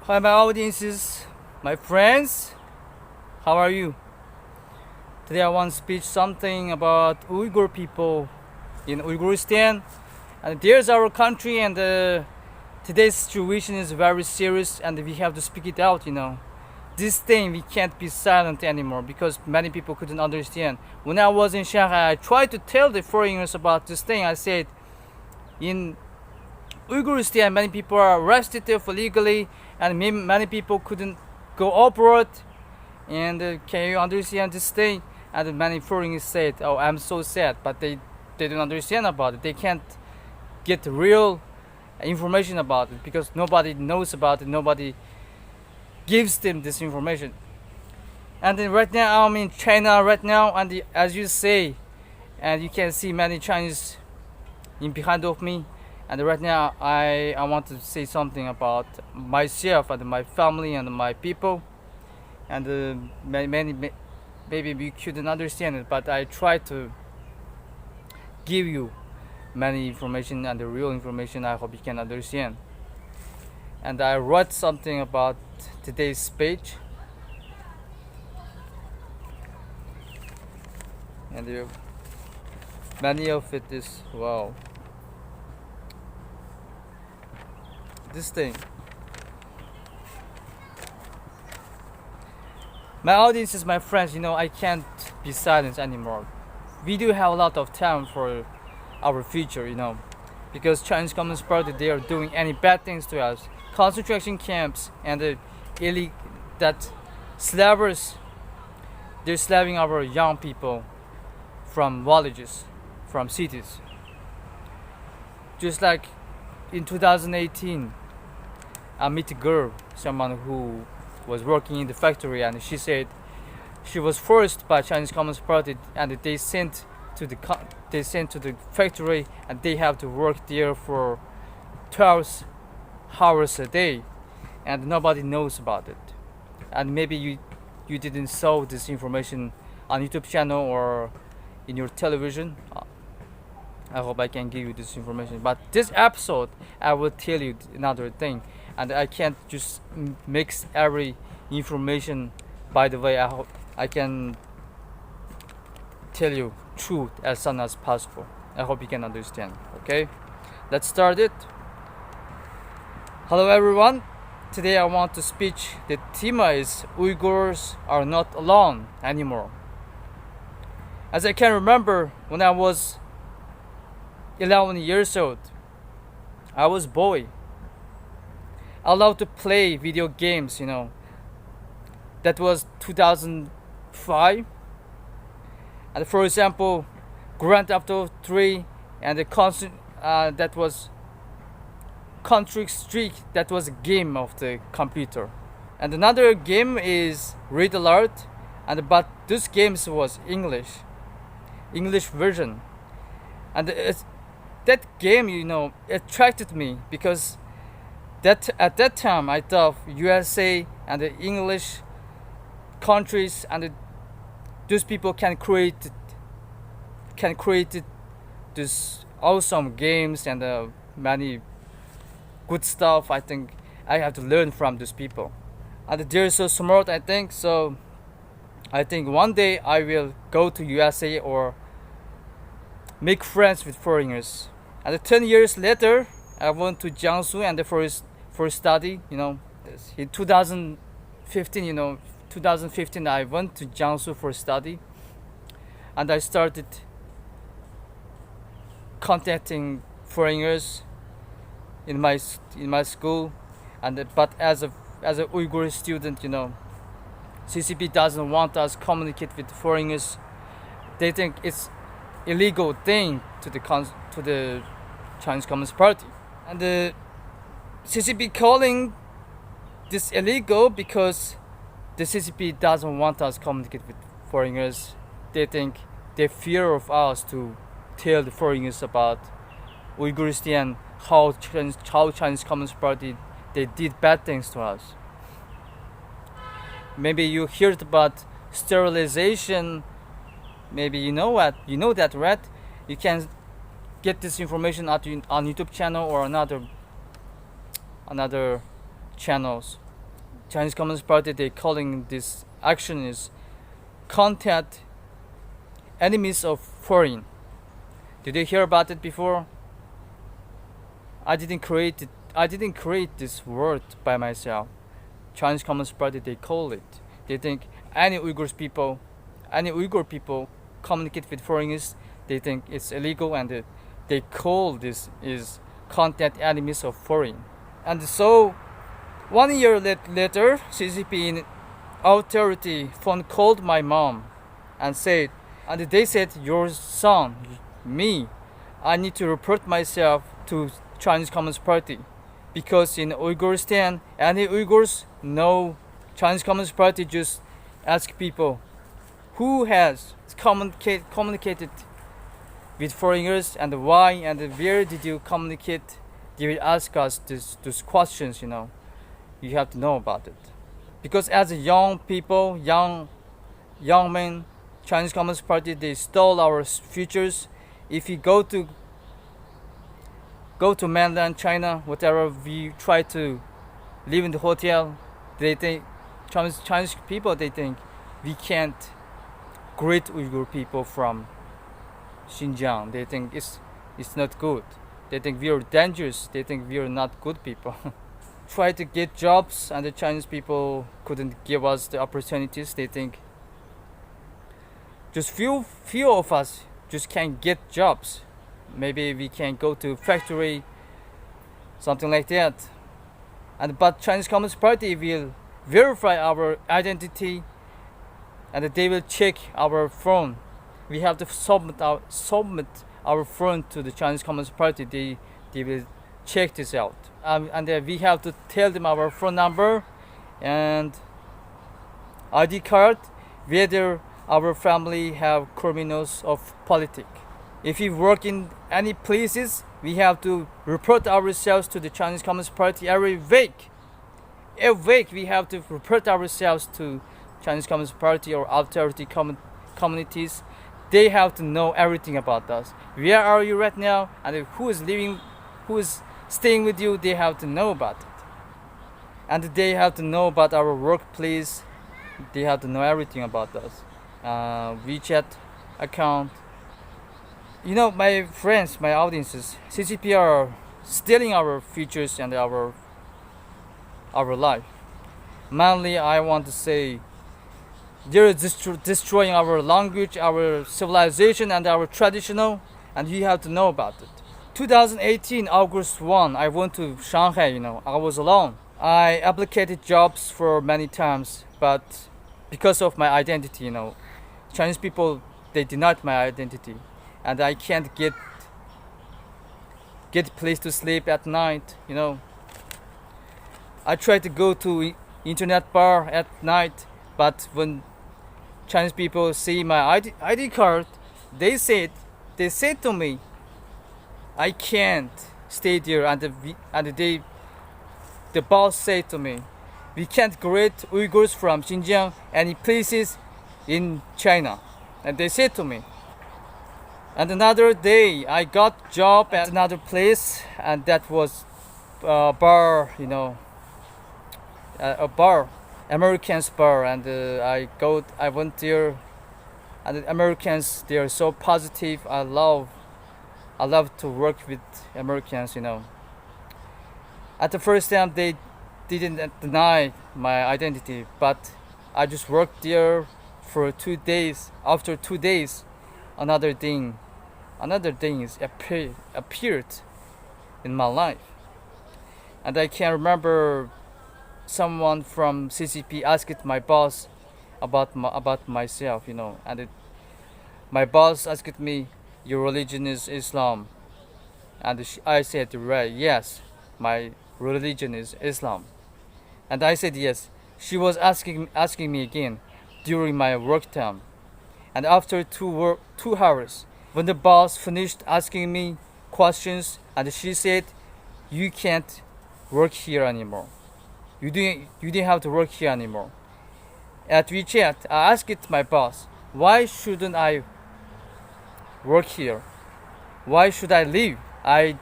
Hi, my audiences, my friends. How are you? Today I want to speak something about Uyghur people in Uyghuristan. And there's our country, and today's situation is very serious, and we have to speak it out. This thing we can't be silent anymore because many people couldn't understand. When I was in Shanghai, I tried to tell the foreigners about this thing. I said, in Uyghuristan, many people are arrested there for legally, and many people couldn't go abroad. And can you understand this thing? And many foreigners said, "Oh, I'm so sad," but they don't understand about it. They can't get real information about it because nobody knows about it. Nobody gives them this information. And then right now I'm in China right now, and as you say, and you can see many Chinese in behind of me. And right now I want to say something about myself and my family and my people. And maybe you couldn't understand it, but I try to give you many information and the real information. I hope you can understand. And I wrote something about today's speech, and many of it is wow. This thing. My audience is my friends. I can't be silent anymore. We do have a lot of time for our future. Because Chinese Communist Party, they are doing any bad things to us. Concentration camps and that slavers, they're slaving our young people from villages, from cities. Just like in 2018, I met a girl, someone who was working in the factory, and she said she was forced by Chinese Communist Party, and they sent to the factory, and they have to work there for 12 hours a day, and nobody knows about it. And maybe you didn't saw this information on YouTube channel or in your television. I hope I can give you this information. But this episode, I will tell you another thing, and I can't just mix every information. By the way, I hope I can tell you truth as soon as possible. I hope you can understand. Okay, let's start it. Hello everyone. Today I want to speak. The theme is Uyghurs are not alone anymore. As I can remember, when I was 11 years old, I was boy. I love to play video games. That was 2005. And for example, Grand Theft Auto 3, and that was Country Street. That was a game of the computer. And another game is Red Alert, but this game was English version. And that game, attracted me because that at that time I thought USA and the English countries and those people can create this awesome games and many good stuff. I think I have to learn from those people, and they're so smart. I think one day I will go to USA or make friends with foreigners. And 10 years later, I went to Jiangsu and for study. In 2015, I went to Jiangsu for study, and I started contacting foreigners in my school. But as a Uyghur student, CCP doesn't want us communicate with foreigners. They think it's illegal thing to the Chinese Communist Party, and the CCP calling this illegal because the CCP doesn't want us communicate with foreigners. They think they fear of us to tell the foreigners about Uyghuristan, how Chinese Communist Party they did bad things to us. Maybe you heard about sterilization. Maybe you know that, right? You can get this information on YouTube channel or another channels. Chinese Communist Party, they calling this action is contact enemies of foreign. Did you hear about it before? I didn't create it. I didn't create this word by myself. Chinese Communist Party, they call it. They think any Uyghur people communicate with foreigners, they think it's illegal, and they call this is contact enemies of foreign. And so 1 year later, CCP in authority phone called my mom and they said, your son, me, I need to report myself to Chinese Communist Party, because in Uyghuristan, any Uyghurs know Chinese Communist Party just ask people who has communicated with foreigners and why and where did you communicate. They will ask us these questions. You have to know about it, because as a young people, young men, Chinese Communist Party, they stole our futures. If you go to mainland China, whatever, we try to live in the hotel, they think Chinese people, they think we can't greet Uyghur people from Xinjiang. They think it's not good. They think we are dangerous. They think we are not good people. Try to get jobs, and the Chinese people couldn't give us the opportunities. They think just few of us just can't get jobs. Maybe we can go to factory, something like that. But Chinese Communist Party will verify our identity, and they will check our phone. We have to submit our phone to the Chinese Communist Party. They will check this out, and we have to tell them our phone number and ID card, whether our family have criminals of politics. If we work in any places, we have to report ourselves to the Chinese Communist Party every week. Every week we have to report ourselves to Chinese Communist Party or authority communities. They have to know everything about us. Where are you right now? And who is staying with you? They have to know about it. And they have to know about our workplace. They have to know everything about us. WeChat account. My friends, my audiences, CCP are stealing our futures and our life. Mainly, I want to say they're destroying our language, our civilization, and our traditional, and you have to know about it. 2018, August 1, I went to Shanghai. I was alone. I applied jobs for many times, but because of my identity, Chinese people, they denied my identity, and I can't get place to sleep at night. I tried to go to internet bar at night, but when Chinese people see my ID card, they said to me, I can't stay there, and the boss said to me, we can't greet Uyghurs from Xinjiang any places in China. And they said to me. And another day, I got job at another place, and that was a bar, a bar, Americans bar, and I went there, and the Americans, they are so positive. I love to work with Americans. At the first time, they didn't deny my identity, but I just worked there for 2 days. After 2 days, another thing is appeared in my life, and I can remember someone from CCP asked my boss about myself, and my boss asked me, your religion is Islam, and I said, right, yes, my religion is Islam, and I said yes. She was asking me again during my work time, and after 2 hours, when the boss finished asking me questions, and she said, you can't work here anymore. You didn't have to work here anymore. At WeChat, I asked my boss, why shouldn't I work here? Why should I leave? I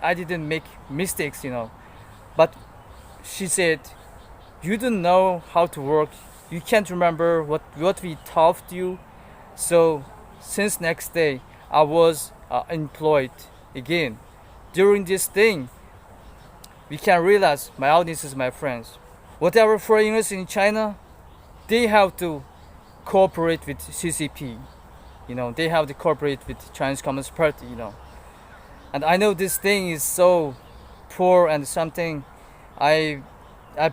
didn't make mistakes, But she said, you don't know how to work, you can't remember what we taught you. So since next day I was employed again. During this thing, we can realize my audiences, my friends, whatever foreigners in China, they have to cooperate with CCP. They have to cooperate with Chinese Communist Party. And I know this thing is so poor and something I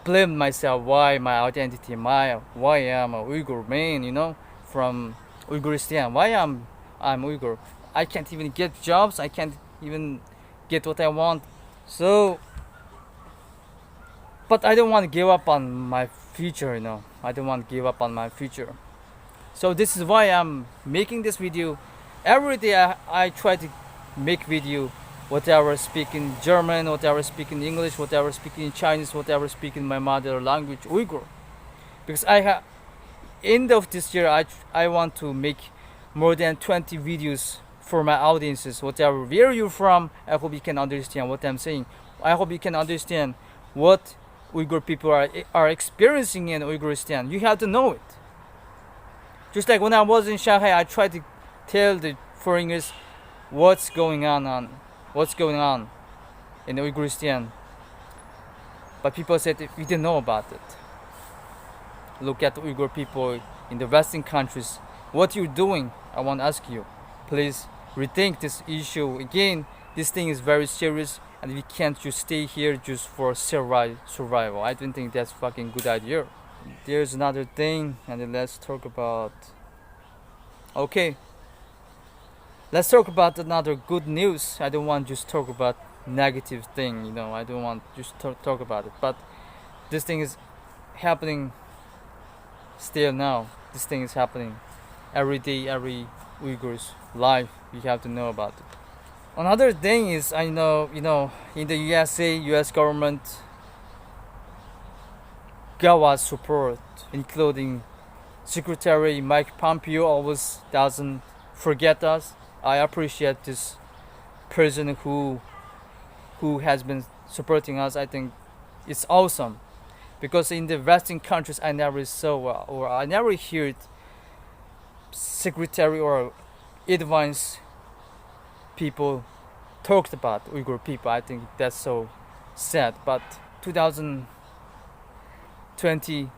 blame myself why my identity, why I'm a Uyghur man, from Uyghuristan. Why I'm Uyghur. I can't even get jobs. I can't even get what I want. So, but I don't want to give up on my future. I don't want to give up on my future. So this is why I'm making this video. Every day I try to make video, whatever speaking German, whatever speaking English, whatever speaking Chinese, whatever speaking my mother language Uyghur. Because end of this year I want to make more than 20 videos for my audiences, whatever where you're from. I hope you can understand what I'm saying. I hope you can understand what Uyghur people are experiencing in Uyghuristan. You have to know it. Just like when I was in Shanghai, I tried to tell the foreigners what's going on in Uyghuristan. But people said we didn't know about it. Look at the Uyghur people in the Western countries. What you're doing, I want to ask you. Please rethink this issue. Again, this thing is very serious and we can't just stay here just for survival. I don't think that's fucking good idea. There's another thing, and then let's talk about another good news. I don't want to just talk about negative thing, I don't want just talk about it. But this thing is happening still now. This thing is happening every day, every Uyghur's life. You have to know about it. Another thing is, I know, in the US government got our support, including Secretary Mike Pompeo always doesn't forget us. I appreciate this person who has been supporting us. I think it's awesome, because in the Western countries I never saw or I never heard secretary or advice people talked about Uyghur people. I think that's so sad. But 2020,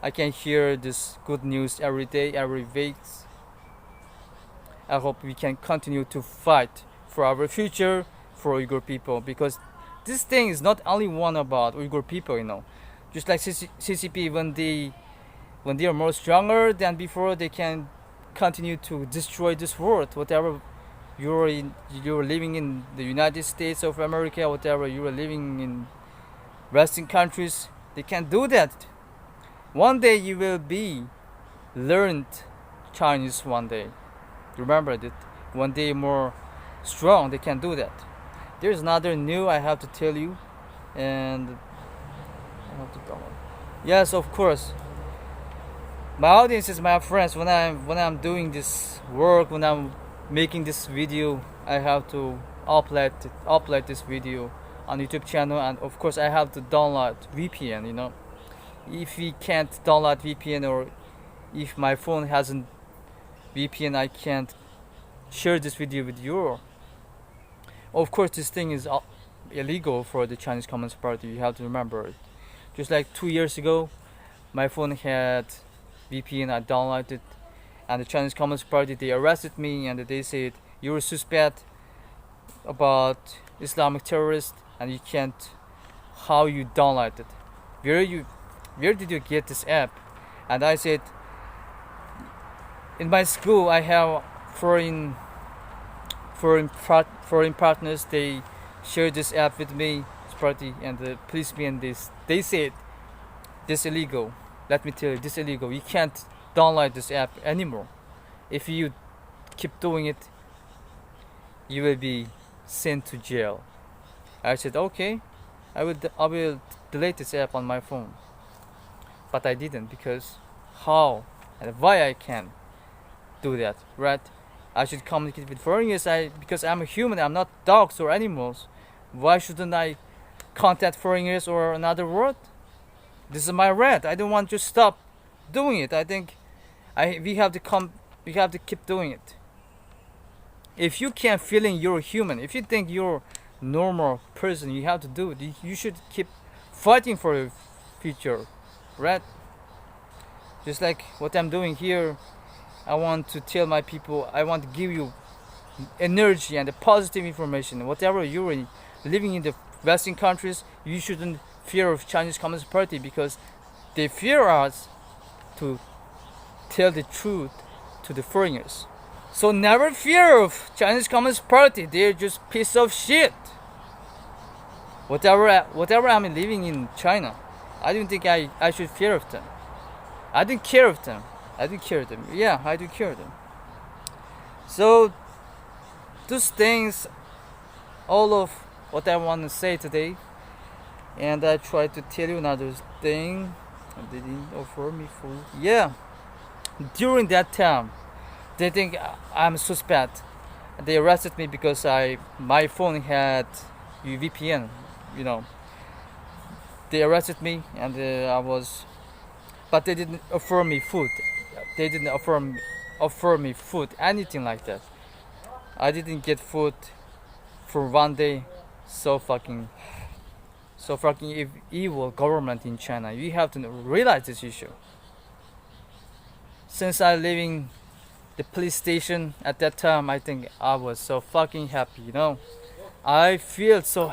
I can hear this good news every day, every week. I hope we can continue to fight for our future, for Uyghur people, because this thing is not only one about Uyghur people. Just like CCP, when they are more stronger than before, they can continue to destroy this world. Whatever you're living in the United States of America, whatever you are living in Western countries, they can do that. One day you will be learned Chinese. One day, remember that. One day more strong, they can do that. There's another new I have to tell you, and I have to go on. Yes, of course. My audiences, my friends, when I'm doing this work, when I'm making this video, I have to upload this video on YouTube channel, and of course I have to download VPN. If we can't download VPN, or if my phone hasn't VPN, I can't share this video with you. Of course, this thing is illegal for the Chinese Communist Party. You have to remember it. Just like 2 years ago, my phone had VPN. I downloaded it, and the Chinese Communist Party, they arrested me and they said you were suspect about Islamic terrorist and you can't. How you download it? Where did you get this app? And I said, in my school I have foreign partners. They shared this app with me, this party, and the policemen. They said this illegal. Let me tell you, this illegal. You can't download this app anymore. If you keep doing it, you will be sent to jail. I said, okay, I will delete this app on my phone. But I didn't, because how and why I can do that, right? I should communicate with foreigners. Because I'm a human. I'm not dogs or animals. Why shouldn't I contact foreigners or another world? This is my rant. I don't want to stop doing it. I think we have to keep doing it. If you can't feeling you're human, if you think you're normal person, you have to do it. You should keep fighting for your future, right? Just like what I'm doing here, I want to tell my people, I want to give you energy and the positive information. Whatever you're living in the Western countries, you shouldn't fear of Chinese Communist Party because they fear us to tell the truth to the foreigners. So never fear of Chinese Communist Party. They're just piece of shit. Whatever I'm living in China, I don't think I should fear of them. I don't care of them. I do care of them. Yeah, I do care of them. So those things, all of what I want to say today, and I try to tell you another thing. They didn't offer me food. Yeah, during that time, they think I'm suspect. They arrested me because my phone had VPN. You know, they arrested me, and but they didn't offer me food. They didn't offer me food, anything like that. I didn't get food for one day. So fucking evil government in China. You have to realize this issue. Since I living the police station at that time, I think I was so fucking happy. You know, I feel so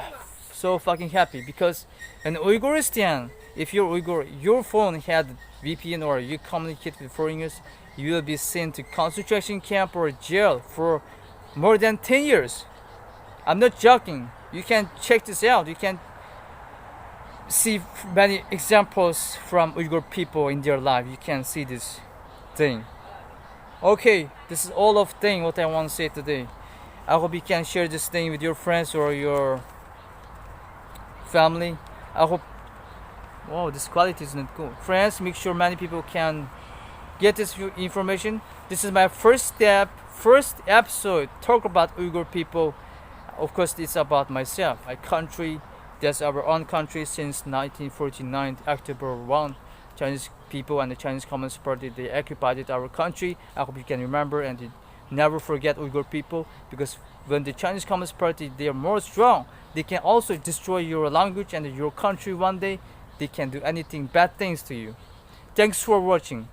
fucking happy because in Uyghuristan's, if you're Uyghur, your phone had VPN or you communicate with foreigners, you will be sent to concentration camp or jail for more than 10 years. I'm not joking. You can check this out. You can see many examples from Uyghur people in their life. You can see this thing. Okay, this is all of thing what I want to say today. I hope you can share this thing with your friends or your family. I hope. Wow, this quality is not good. Friends, make sure many people can get this information. This is my first episode. Talk about Uyghur people. Of course, it's about myself, my country. That's our own country since 1949, October 1. Chinese people and the Chinese Communist Party, they occupied our country. I hope you can remember and never forget Uyghur people, because when the Chinese Communist Party, they are more strong. They can also destroy your language and your country one day. They can do anything, bad things to you. Thanks for watching.